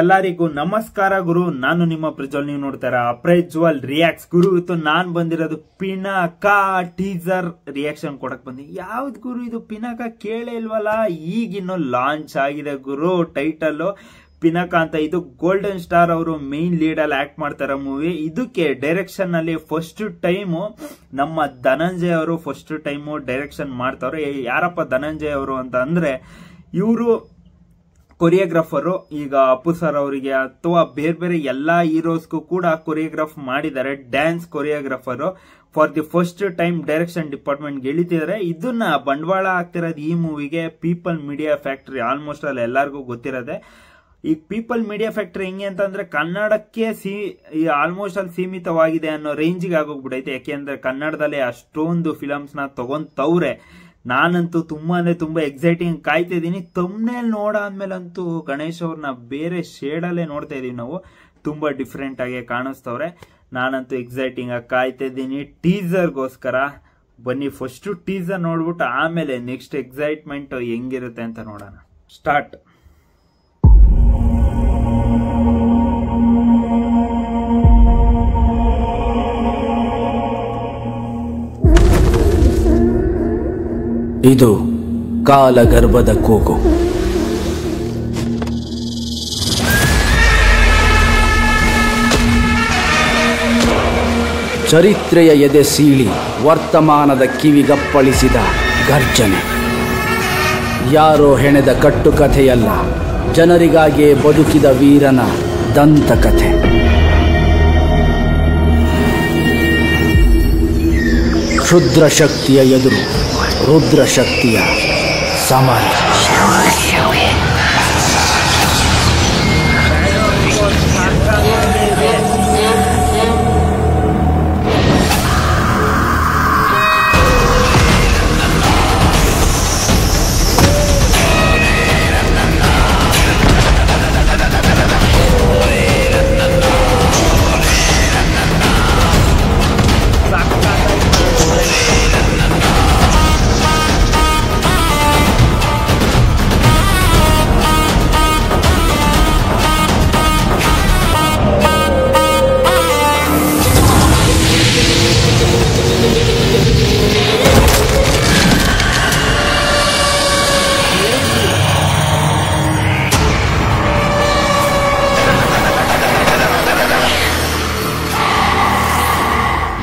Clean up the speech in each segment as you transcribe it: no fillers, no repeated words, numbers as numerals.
ಎಲ್ಲರಿಗೂ ನಮಸ್ಕಾರ ಗುರು. ನಾನು ನಿಮ್ಮ ಪ್ರಜ್ವಲ್. ನೀವು ನೋಡ್ತಾರ ಪ್ರಜ್ವಲ್ ರಿಯಾಕ್ಟ್ಸ್ ಗುರು. ಇವತ್ತು ನಾನ್ ಬಂದಿರೋದು ಪಿನಾಕ ಟೀಸರ್ ರಿಯಾಕ್ಷನ್ ಕೊಡಕ್ ಬಂದಿ. ಯಾವ್ದು ಗುರು ಇದು? ಪಿನಾಕ ಕೇಳೇ ಇಲ್ವಲ್ಲ. ಈಗಿನ್ನು ಲಾಂಚ್ ಆಗಿದೆ ಗುರು. ಟೈಟಲ್ ಪಿನಾಕ ಅಂತ. ಇದು ಗೋಲ್ಡನ್ ಸ್ಟಾರ್ ಅವರು ಮೇನ್ ಲೀಡ್ ಅಲ್ಲಿ ಆಕ್ಟ್ ಮಾಡ್ತಾರ ಮೂವಿ. ಇದಕ್ಕೆ ಡೈರೆಕ್ಷನ್ ಅಲ್ಲಿ ಫಸ್ಟ್ ಟೈಮ್ ನಮ್ಮ ಧನಂಜಯ್ ಅವರು ಫಸ್ಟ್ ಟೈಮ್ ಡೈರೆಕ್ಷನ್ ಮಾಡ್ತಾವ್ರೆ. ಯಾರಪ್ಪ ಧನಂಜಯ್ ಅವರು ಅಂತ ಅಂದ್ರೆ, ಇವರು ಕೊರಿಯೋಗ್ರಾಫರ್. ಈಗ ಅಪ್ಪು ಸರ್ ಅವರಿಗೆ ಅಥವಾ ಬೇರೆ ಬೇರೆ ಎಲ್ಲಾ ಹೀರೋಸ್ಗೂ ಕೂಡ ಕೊರಿಯೋಗ್ರಾಫ್ ಮಾಡಿದ್ದಾರೆ. Dance choreographer. For the first time direction department ಗೆಳಿತಿದ್ದಾರೆ. ಇದನ್ನ ಬಂಡವಾಳ ಆಗ್ತಿರೋದು ಈ ಮೂವಿಗೆ ಪೀಪಲ್ ಮೀಡಿಯಾ ಫ್ಯಾಕ್ಟರಿ. ಆಲ್ಮೋಸ್ಟ್ ಅಲ್ಲಿ ಎಲ್ಲರಿಗೂ ಗೊತ್ತಿರೋದೆ. ಈಗ ಪೀಪಲ್ ಮೀಡಿಯಾ ಫ್ಯಾಕ್ಟರಿ ಹೆಂಗೆ ಅಂತಂದ್ರೆ ಕನ್ನಡಕ್ಕೆ ಆಲ್ಮೋಸ್ಟ್ ಅಲ್ಲಿ ಸೀಮಿತವಾಗಿದೆ ಅನ್ನೋ ರೇಂಜಿಗೆ ಆಗೋಗ್ಬಿಡೈತೆ. ಯಾಕೆಂದ್ರೆ ಕನ್ನಡದಲ್ಲಿ ಅಷ್ಟೊಂದು ಫಿಲಮ್ಸ್ ನ ತಗೊಂತವ್ರೆ. ನಾನಂತೂ ತುಂಬಾ ಅಂದ್ರೆ ತುಂಬಾ ಎಕ್ಸೈಟಿಂಗ್ ಕಾಯ್ತಿದ್ದೀನಿ. ತಮ್ನೇಲ್ ನೋಡಾದ್ಮೇಲಂತೂ ಗಣೇಶ್ ಅವ್ರನ್ನ ಬೇರೆ ಶೇಡ್ ಅಲ್ಲೇ ನೋಡ್ತಾ ಇದೀವಿ ನಾವು. ತುಂಬಾ ಡಿಫ್ರೆಂಟ್ ಆಗಿ ಕಾಣಿಸ್ತವ್ರೆ. ನಾನಂತೂ ಎಕ್ಸೈಟಿಂಗ್ ಆಗಿ ಕಾಯ್ತಿದ್ದೀನಿ ಟೀಸರ್ಗೋಸ್ಕರ. ಬನ್ನಿ ಫಸ್ಟ್ ಟೀಸರ್ ನೋಡ್ಬಿಟ್ಟು ಆಮೇಲೆ ನೆಕ್ಸ್ಟ್ ಎಕ್ಸೈಟ್ಮೆಂಟ್ ಹೆಂಗಿರುತ್ತೆ ಅಂತ ನೋಡೋಣ. ಸ್ಟಾರ್ಟ್. ಇದು ಕಾಲಗರ್ಭದ ಕೂಗು. ಚರಿತ್ರೆಯ ಎದೆ ಸೀಳಿ ವರ್ತಮಾನದ ಕಿವಿಗಪ್ಪಳಿಸಿದ ಗರ್ಜನೆ. ಯಾರೋ ಹೆಣೆದ ಕಟ್ಟುಕಥೆಯಲ್ಲ, ಜನರಿಗಾಗಿಯೇ ಬದುಕಿದ ವೀರನ ದಂತಕಥೆ. ಕ್ಷುದ್ರ ಶಕ್ತಿಯ ಎದುರು ರುದ್ರ ಶಕ್ತಿಯ ಸಮರ.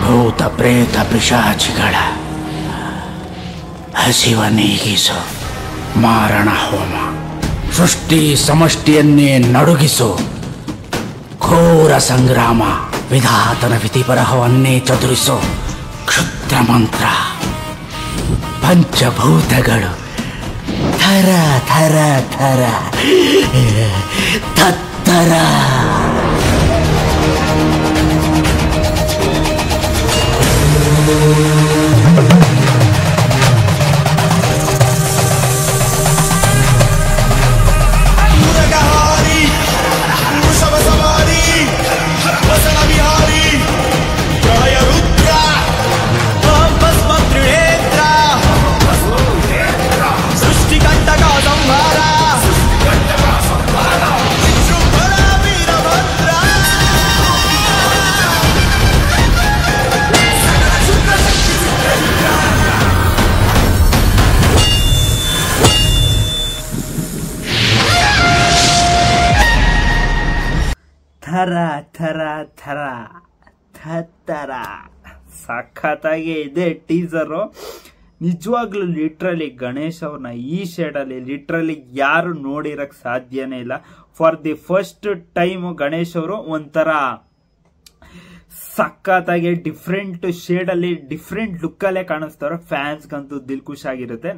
ಭೂತ ಪ್ರೇತ ಪಿಶಾಚಿಗಳ ಹಸಿವ ನೀಗಿಸು ಮಾರಣ ಹೋಮ. ಸೃಷ್ಟಿ ಸಮಷ್ಟಿಯನ್ನೇ ನಡುಗಿಸು ಘೋರ ಸಂಗ್ರಾಮ. ವಿಧಾತನ ವಿಧಿಪರಹವನ್ನೇ ಚದುರಿಸು ಕ್ಷುದ್ರ ಮಂತ್ರ. ಪಂಚಭೂತಗಳು ಥರ ಥರ ಥರ ತತ್ತರ. ಥರ ಥರ ಥರ ಥರ ಸಖತ್ತಾಗಿ ಇದೆ ಟೀಸರು. ನಿಜವಾಗ್ಲೂ ಲಿಟ್ರಲಿ ಗಣೇಶ್ ಅವ್ರನ್ನ ಈ ಶೇಡ್ ಅಲ್ಲಿ ಲಿಟ್ರಲಿ ಯಾರು ನೋಡಿರಕ್ ಸಾಧ್ಯನೇ ಇಲ್ಲ. For the first time Ganesh ಅವರು ಒಂಥರ ಸಖತ್ತಾಗಿ ಡಿಫ್ರೆಂಟ್ ಶೇಡ್ ಅಲ್ಲಿ ಡಿಫ್ರೆಂಟ್ ಲುಕ್ ಅಲ್ಲೇ ಕಾಣಿಸ್ತಾರ. ಫ್ಯಾನ್ಸ್ಗಂತೂ ದಿಲ್ ಖುಷ್ ಆಗಿರುತ್ತೆ.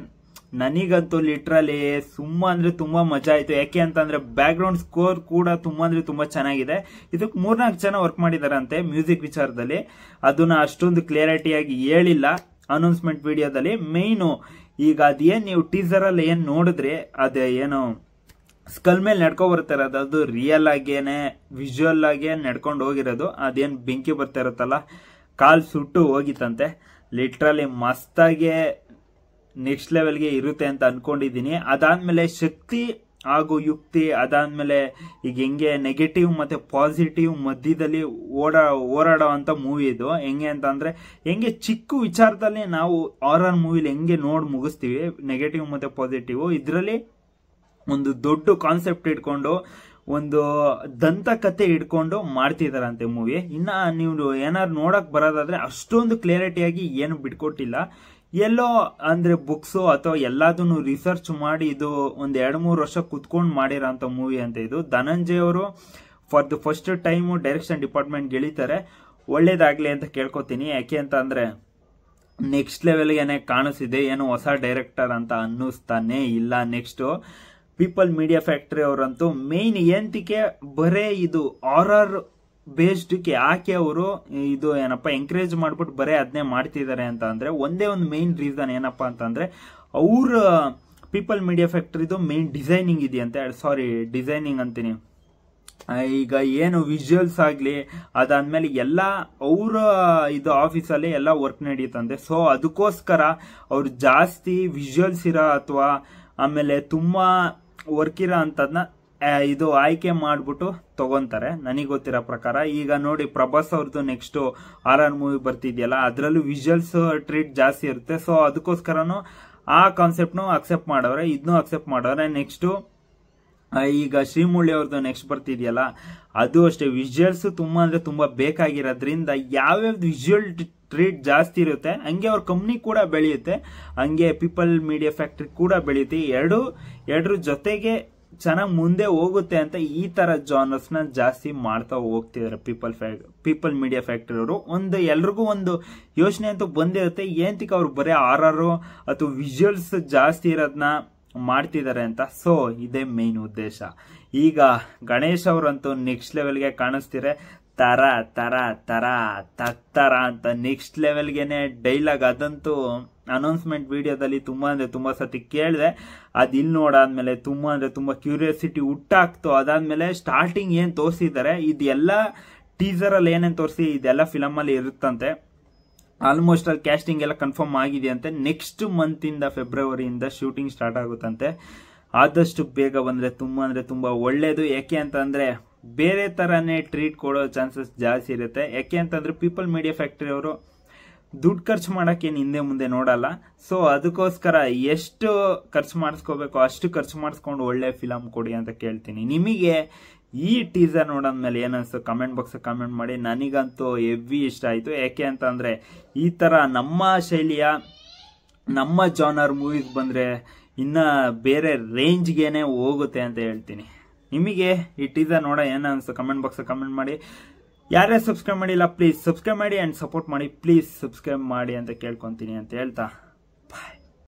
ನನಗಂತೂ ಲಿಟ್ರಲಿ ತುಂಬಾ ಅಂದ್ರೆ ತುಂಬಾ ಮಜಾ ಆಯ್ತು. ಯಾಕೆ ಅಂತಂದ್ರೆ ಬ್ಯಾಕ್ ಗ್ರೌಂಡ್ ಸ್ಕೋರ್ ಕೂಡ ತುಂಬಾ ಅಂದ್ರೆ ತುಂಬಾ ಚೆನ್ನಾಗಿದೆ. ಇದಕ್ಕೆ 3-4 ಜನ ವರ್ಕ್ ಮಾಡಿದಾರಂತೆ ಮ್ಯೂಸಿಕ್ ವಿಚಾರದಲ್ಲಿ. ಅದನ್ನ ಅಷ್ಟೊಂದು ಕ್ಲಿಯರಿಟಿಯಾಗಿ ಹೇಳಿಲ್ಲ ಅನೌನ್ಸ್ಮೆಂಟ್ ವಿಡಿಯೋದಲ್ಲಿ. ಮೇಯ್ನು ಈಗ ಅದೇನ್ ನೀವು ಟೀಸರ್ ಅಲ್ಲಿ ಏನ್ ನೋಡಿದ್ರೆ ಅದೇ ಏನು ಸ್ಕಲ್ ಮೇಲೆ ನಡ್ಕೊ ಬರ್ತಾ ಇರೋದು ಅದು ರಿಯಲ್ ಆಗೇನೆ ವಿಜುವಲ್ ಆಗೇ ನಡ್ಕೊಂಡು ಹೋಗಿರೋದು. ಅದೇನ್ ಬೆಂಕಿ ಬರ್ತಾ ಇರುತ್ತಲ್ಲ, ಕಾಲ್ ಸುಟ್ಟು ಹೋಗಿತ್ತಂತೆ. ಲಿಟ್ರಲಿ ಮಸ್ತಾಗೆ ನೆಕ್ಸ್ಟ್ ಲೆವೆಲ್ಗೆ ಇರುತ್ತೆ ಅಂತ ಅನ್ಕೊಂಡಿದ್ದೀನಿ. ಅದಾದ್ಮೇಲೆ ಶಕ್ತಿ ಹಾಗೂ ಯುಕ್ತಿ, ಅದಾದ್ಮೇಲೆ ಈಗ ಹೆಂಗೆ ನೆಗೆಟಿವ್ ಮತ್ತೆ ಪಾಸಿಟಿವ್ ಮಧ್ಯದಲ್ಲಿ ಓಡಾಡುವಂತ ಮೂವಿ ಇದು. ಹೆಂಗೆ ಅಂತ ಅಂದ್ರೆ ಹೆಂಗೆ ಚಿಕ್ಕ ವಿಚಾರದಲ್ಲಿ ನಾವು ಹಾರರ್ ಮೂವಿಲಿ ಹೆಂಗೆ ಮುಗಿಸ್ತೀವಿ ನೆಗೆಟಿವ್ ಮತ್ತೆ ಪಾಸಿಟಿವ್, ಇದರಲ್ಲಿ ಒಂದು ದೊಡ್ಡ ಕಾನ್ಸೆಪ್ಟ್ ಇಟ್ಕೊಂಡು ಒಂದು ದಂತಕಥೆ ಇಟ್ಕೊಂಡು ಮಾಡ್ತಿದಾರಂತೆ ಮೂವಿ. ಇನ್ನ ನೀವು ಏನಾದ್ರು ನೋಡಕ್ ಬರೋದಾದ್ರೆ ಅಷ್ಟೊಂದು ಕ್ಲಿಯರಿಟಿಯಾಗಿ ಏನು ಬಿಟ್ಕೊಟ್ಟಿಲ್ಲ. ಎಲ್ಲೋ ಅಂದ್ರೆ ಬುಕ್ಸ್ ಅಥವಾ ಎಲ್ಲದನ್ನು ರಿಸರ್ಚ್ ಮಾಡಿ ಇದು ಒಂದ್ 2-3 ವರ್ಷ ಕುತ್ಕೊಂಡು ಮಾಡಿರೋಂಥ ಮೂವಿ ಅಂತ ಇದು. ಧನಂಜಯ್ ಅವರು for the first time direction department ಗೆಳಿತಾರೆ, ಒಳ್ಳೇದಾಗ್ಲಿ ಅಂತ ಕೇಳ್ಕೊತೀನಿ. ಯಾಕೆ ಅಂತ ಅಂದ್ರೆ ನೆಕ್ಸ್ಟ್ ಲೆವೆಲ್ಗೆನೆ ಕಾಣಿಸಿದೆ, ಏನು ಹೊಸ ಡೈರೆಕ್ಟರ್ ಅಂತ ಅನ್ನಿಸ್ತಾನೆ ಇಲ್ಲ. ನೆಕ್ಸ್ಟ್ ಪೀಪಲ್ ಮೀಡಿಯಾ ಫ್ಯಾಕ್ಟರಿ ಅವರಂತೂ ಮೇನ್ ಏಂತಿಕೆ ಬರೇ ಇದು ಹಾರರ್ ಬೇಸ್ಡ್ ಯಾಕೆ ಅವರು ಇದು ಏನಪ್ಪ ಎಂಕರೇಜ್ ಮಾಡ್ಬಿಟ್ಟು ಬರೇ ಅದನ್ನೇ ಮಾಡ್ತಿದ್ದಾರೆ ಅಂತ ಅಂದ್ರೆ ಒಂದೇ ಒಂದು ಮೇನ್ ರೀಸನ್ ಏನಪ್ಪಾ ಅಂತಂದ್ರೆ ಅವ್ರ ಪೀಪಲ್ ಮೀಡಿಯಾ ಫ್ಯಾಕ್ಟರಿದು ಮೇನ್ ಡಿಸೈನಿಂಗ್ ಇದೆಯಂತೆ. ಸಾರಿ ಡಿಸೈನಿಂಗ್ ಅಂತೀನಿ, ಈಗ ಏನು ವಿಜುವಲ್ಸ್ ಆಗ್ಲಿ ಅದಾದ್ಮೇಲೆ ಎಲ್ಲ ಅವರ ಇದು ಆಫೀಸಲ್ಲಿ ಎಲ್ಲ ವರ್ಕ್ ನಡೀತಂತೆ. ಸೊ ಅದಕ್ಕೋಸ್ಕರ ಅವ್ರು ಜಾಸ್ತಿ ವಿಜುವಲ್ಸ್ ಇರೋ ಅಥವಾ ಆಮೇಲೆ ತುಂಬಾ ವರ್ಕ್ ಇರೋ ಅಂತದ್ನ ಇದು ಆಯ್ಕೆ ಮಾಡ್ಬಿಟ್ಟು ತಗೊಂತಾರೆ ನನಗೆ ಗೊತ್ತಿರೋ ಪ್ರಕಾರ. ಈಗ ನೋಡಿ ಪ್ರಭಾಸ್ ಅವ್ರದ್ದು ನೆಕ್ಸ್ಟ್ ಹಾರರ್ ಮೂವಿ ಬರ್ತಿದ್ಯಲ್ಲ, ಅದ್ರಲ್ಲೂ ವಿಜುವಲ್ಸ್ ಟ್ರೀಟ್ ಜಾಸ್ತಿ ಇರುತ್ತೆ. ಸೊ ಅದಕ್ಕೋಸ್ಕರನು ಆ ಕಾನ್ಸೆಪ್ಟ್ನು ಅಕ್ಸೆಪ್ಟ್ ಮಾಡವ್ರೆ, ಇದನ್ನು ಅಕ್ಸೆಪ್ಟ್ ಮಾಡವ್ರೆ. ನೆಕ್ಸ್ಟ್ ಈಗ ಶ್ರೀಮುರಳಿ ಅವ್ರದ್ದು ನೆಕ್ಸ್ಟ್ ಬರ್ತಿದ್ಯಲ್ಲ, ಅದು ಅಷ್ಟೇ ವಿಜುವಲ್ಸ್ ತುಂಬಾ ಅಂದ್ರೆ ತುಂಬಾ ಬೇಕಾಗಿರೋದ್ರಿಂದ ಯಾವ್ಯಾವ್ದು ವಿಜುವಲ್ ಟ್ರೀಟ್ ಜಾಸ್ತಿ ಇರುತ್ತೆ ಹಂಗೆ ಅವ್ರ ಕಂಪ್ನಿ ಕೂಡ ಬೆಳೆಯುತ್ತೆ, ಹಂಗೆ ಪೀಪಲ್ ಮೀಡಿಯಾ ಫ್ಯಾಕ್ಟರಿ ಕೂಡ ಬೆಳೆಯುತ್ತೆ. ಎರಡ್ರ ಜೊತೆಗೆ ಚೆನ್ನಾಗಿ ಮುಂದೆ ಹೋಗುತ್ತೆ ಅಂತ ಈ ತರ ಜಾನರ್ಸ್ ನ ಜಾಸ್ತಿ ಮಾಡ್ತಾ ಹೋಗ್ತಿದಾರೆ ಪೀಪಲ್ ಮೀಡಿಯಾ ಫ್ಯಾಕ್ಟರಿ ಅವರು. ಎಲ್ರಿಗೂ ಒಂದು ಯೋಚನೆ ಅಂತೂ ಬಂದಿರುತ್ತೆ, ಏಂತಿಕ ಅವ್ರು ಬರೀ ಹಾರರ್ ಅಥವಾ ವಿಜುವಲ್ಸ್ ಜಾಸ್ತಿ ಇರೋದನ್ನ ಮಾಡ್ತಿದ್ದಾರೆ ಅಂತ. ಸೊ ಇದೇ ಮೇನ್ ಉದ್ದೇಶ. ಈಗ ಗಣೇಶ್ ಅವರಂತೂ ನೆಕ್ಸ್ಟ್ ಲೆವೆಲ್ಗೆ ಕಾಣಿಸ್ತಿರೆ, ತರ ತರ ತರ ತತ್ತರ ಅಂತ ನೆಕ್ಸ್ಟ್ ಲೆವೆಲ್ಗೆನೆ ಡೈಲಾಗ್. ಅದಂತೂ ಅನೌನ್ಸ್ಮೆಂಟ್ ವಿಡಿಯೋದಲ್ಲಿ ತುಂಬಾ ಅಂದ್ರೆ ತುಂಬಾ ಸತಿ ಕೇಳಿದೆ. ಅದ್ ಇಲ್ಲಿ ನೋಡಾದ್ಮೇಲೆ ತುಂಬಾ ಅಂದ್ರೆ ತುಂಬಾ ಕ್ಯೂರಿಯಾಸಿಟಿ ಹುಟ್ಟಾಕ್ತು. ಅದಾದ್ಮೇಲೆ ಸ್ಟಾರ್ಟಿಂಗ್ ಏನ್ ತೋರಿಸಿದ್ದಾರೆ ಇದೆಲ್ಲ ಟೀಸರ್ ಅಲ್ಲಿ ಏನೇನ್ ತೋರಿಸಿ ಇದೆಲ್ಲ ಫಿಲಮ್ ಅಲ್ಲಿ ಇರುತ್ತಂತೆ. ಆಲ್ಮೋಸ್ಟ್ ಅಲ್ಲಿ ಕ್ಯಾಸ್ಟಿಂಗ್ ಎಲ್ಲ ಕನ್ಫರ್ಮ್ ಆಗಿದೆಯಂತೆ. ನೆಕ್ಸ್ಟ್ ಮಂತ್ ಇಂದ ಫೆಬ್ರವರಿಯಿಂದ ಶೂಟಿಂಗ್ ಸ್ಟಾರ್ಟ್ ಆಗುತ್ತಂತೆ. ಆದಷ್ಟು ಬೇಗ ಬಂದ್ರೆ ತುಂಬಾ ಒಳ್ಳೇದು. ಯಾಕೆ ಅಂತಂದ್ರೆ ಬೇರೆ ತರಾನೇ ಟ್ರೀಟ್ ಕೊಡೋ ಚಾನ್ಸಸ್ ಜಾಸ್ತಿ ಇರುತ್ತೆ. ಯಾಕೆ ಅಂತಂದ್ರೆ ಪೀಪಲ್ ಮೀಡಿಯಾ ಫ್ಯಾಕ್ಟರಿ ಅವರು ದುಡ್ಡು ಖರ್ಚು ಮಾಡಕ್ಕೇನು ಹಿಂದೆ ಮುಂದೆ ನೋಡಲ್ಲ. ಸೊ ಅದಕ್ಕೋಸ್ಕರ ಎಷ್ಟು ಖರ್ಚು ಮಾಡಿಸ್ಕೋಬೇಕು ಅಷ್ಟು ಖರ್ಚು ಮಾಡಿಸ್ಕೊಂಡು ಒಳ್ಳೆ ಫಿಲಮ್ ಕೊಡಿ ಅಂತ ಕೇಳ್ತೀನಿ. ನಿಮಗೆ ಈ ಟೀಸರ್ ನೋಡಾದ್ಮೇಲೆ ಏನನ್ಸು ಕಮೆಂಟ್ ಬಾಕ್ಸ್ ಕಮೆಂಟ್ ಮಾಡಿ. ನನಗಂತೂ ಹೆವಿ ಇಷ್ಟ ಆಯ್ತು. ಯಾಕೆ ಅಂತ ಅಂದ್ರೆ ಈ ತರ ನಮ್ಮ ಶೈಲಿಯ ನಮ್ಮ ಜಾನರ್ ಮೂವೀಸ್ ಬಂದ್ರೆ ಇನ್ನ ಬೇರೆ ರೇಂಜ್ಗೆನೆ ಹೋಗುತ್ತೆ ಅಂತ ಹೇಳ್ತೀನಿ. ನಿಮಗೆ ಈ ಟೀಸರ್ ನೋಡ ಏನನ್ಸು ಕಮೆಂಟ್ ಬಾಕ್ಸ್ ಕಮೆಂಟ್ ಮಾಡಿ. ಯಾರ್ಯಾರು ಸಬ್ಸ್ಕ್ರೈಬ್ ಮಾಡಿಲ್ಲ ಪ್ಲೀಸ್ ಸಬ್ಸ್ಕ್ರೈಬ್ ಮಾಡಿ ಅಂಡ್ ಸಪೋರ್ಟ್ ಮಾಡಿ. ಪ್ಲೀಸ್ ಸಬ್ಸ್ಕ್ರೈಬ್ ಮಾಡಿ ಅಂತ ಕೇಳ್ಕೊಂತೀನಿ ಅಂತ ಹೇಳ್ತಾ